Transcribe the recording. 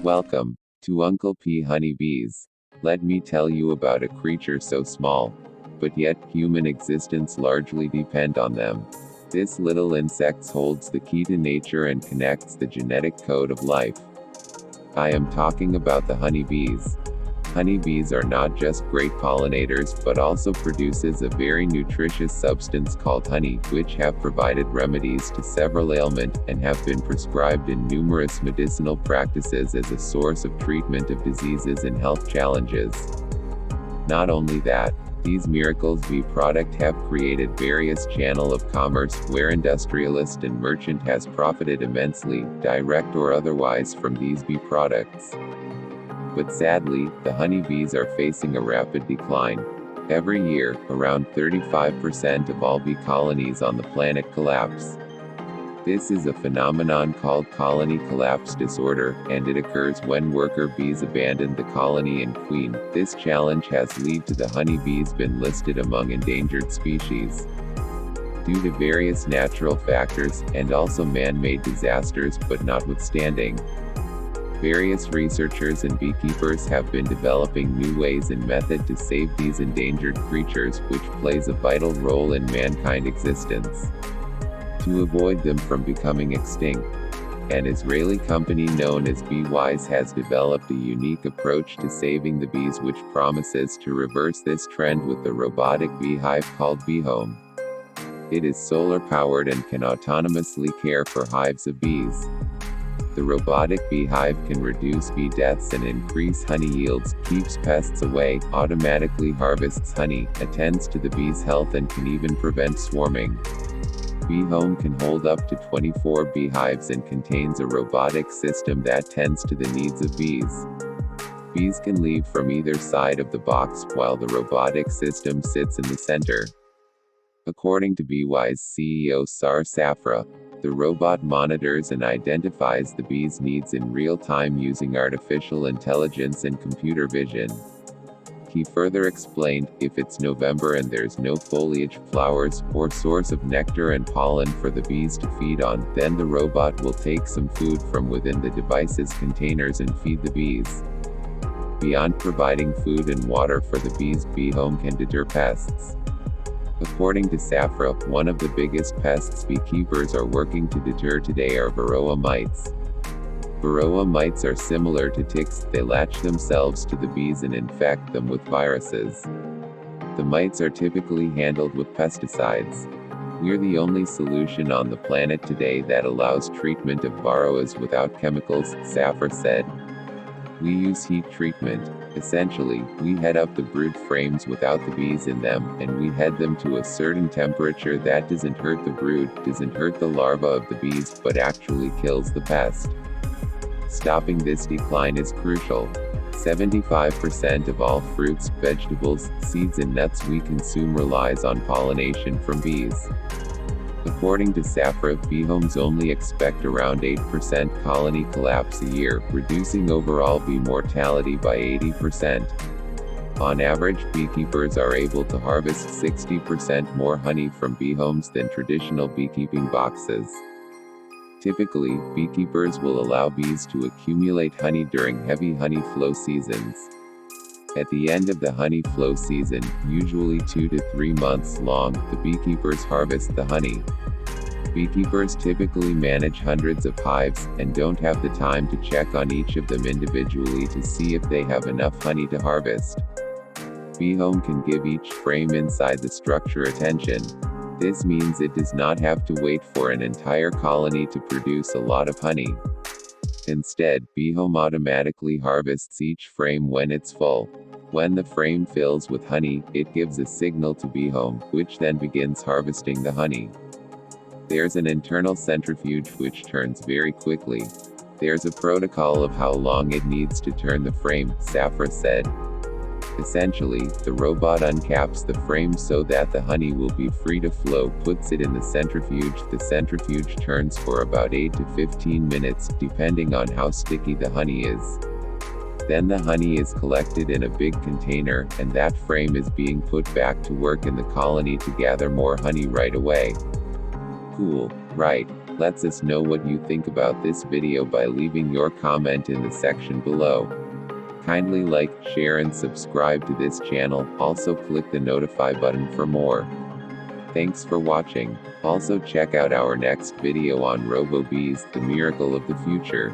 Welcome to Uncle P Honeybees. Let me tell you about a creature so small, but yet human existence largely depend on them. This little insect holds the key to nature and connects the genetic code of life. I am talking about the honeybees. Honeybees are not just great pollinators but also produces a very nutritious substance called honey, which have provided remedies to several ailments and have been prescribed in numerous medicinal practices as a source of treatment of diseases and health challenges. Not only that, these miracles bee product have created various channel of commerce where industrialist and merchant has profited immensely, direct or otherwise, from these bee products. But sadly, the honeybees are facing a rapid decline. Every year, around 35% of all bee colonies on the planet collapse. This is a phenomenon called colony collapse disorder, and it occurs when worker bees abandon the colony and queen. This challenge has led to the honeybees been listed among endangered species. Due to various natural factors, and also man-made disasters, but notwithstanding, various researchers and beekeepers have been developing new ways and methods to save these endangered creatures, which plays a vital role in mankind's existence. To avoid them from becoming extinct, an Israeli company known as Beeswax has developed a unique approach to saving the bees, which promises to reverse this trend with the robotic beehive called BeeHome. It is solar-powered and can autonomously care for hives of bees. The robotic beehive can reduce bee deaths and increase honey yields, keeps pests away, automatically harvests honey, attends to the bees' health, and can even prevent swarming. BeeHome can hold up to 24 beehives and contains a robotic system that tends to the needs of bees. Bees can leave from either side of the box, while the robotic system sits in the center. According to Beewax CEO Sar Safra, the robot monitors and identifies the bees' needs in real time using artificial intelligence and computer vision. He further explained, if it's November and there's no foliage, flowers, or source of nectar and pollen for the bees to feed on, then the robot will take some food from within the device's containers and feed the bees. Beyond providing food and water for the bees, BeeHome can deter pests. According to Safra, one of the biggest pests beekeepers are working to deter today are varroa mites. Varroa mites are similar to ticks. They latch themselves to the bees and infect them with viruses. The mites are typically handled with pesticides. We're the only solution on the planet today that allows treatment of varroas without chemicals, Safra said. We use heat treatment. Essentially, we heat up the brood frames without the bees in them, and we heat them to a certain temperature that doesn't hurt the brood, doesn't hurt the larva of the bees, but actually kills the pest. Stopping this decline is crucial. 75% of all fruits, vegetables, seeds and nuts we consume relies on pollination from bees. According to Safra, beehomes only expect around 8% colony collapse a year, reducing overall bee mortality by 80%. On average, beekeepers are able to harvest 60% more honey from beehomes than traditional beekeeping boxes. Typically, beekeepers will allow bees to accumulate honey during heavy honey flow seasons. At the end of the honey flow season, usually 2 to 3 months long, the beekeepers harvest the honey. Beekeepers typically manage hundreds of hives, and don't have the time to check on each of them individually to see if they have enough honey to harvest. BeeHome can give each frame inside the structure attention. This means it does not have to wait for an entire colony to produce a lot of honey. Instead, BeeHome automatically harvests each frame when it's full. When the frame fills with honey, it gives a signal to BeeHome, which then begins harvesting the honey. There's an internal centrifuge which turns very quickly. There's a protocol of how long it needs to turn the frame, Safra said. Essentially, the robot uncaps the frame so that the honey will be free to flow, puts it in the centrifuge. The centrifuge turns for about 8 to 15 minutes, depending on how sticky the honey is. Then the honey is collected in a big container, and that frame is being put back to work in the colony to gather more honey right away. Cool, right? Let us know what you think about this video by leaving your comment in the section below. Kindly like, share and subscribe to this channel, also click the notify button for more. Thanks for watching. Also check out our next video on RoboBees, the miracle of the future.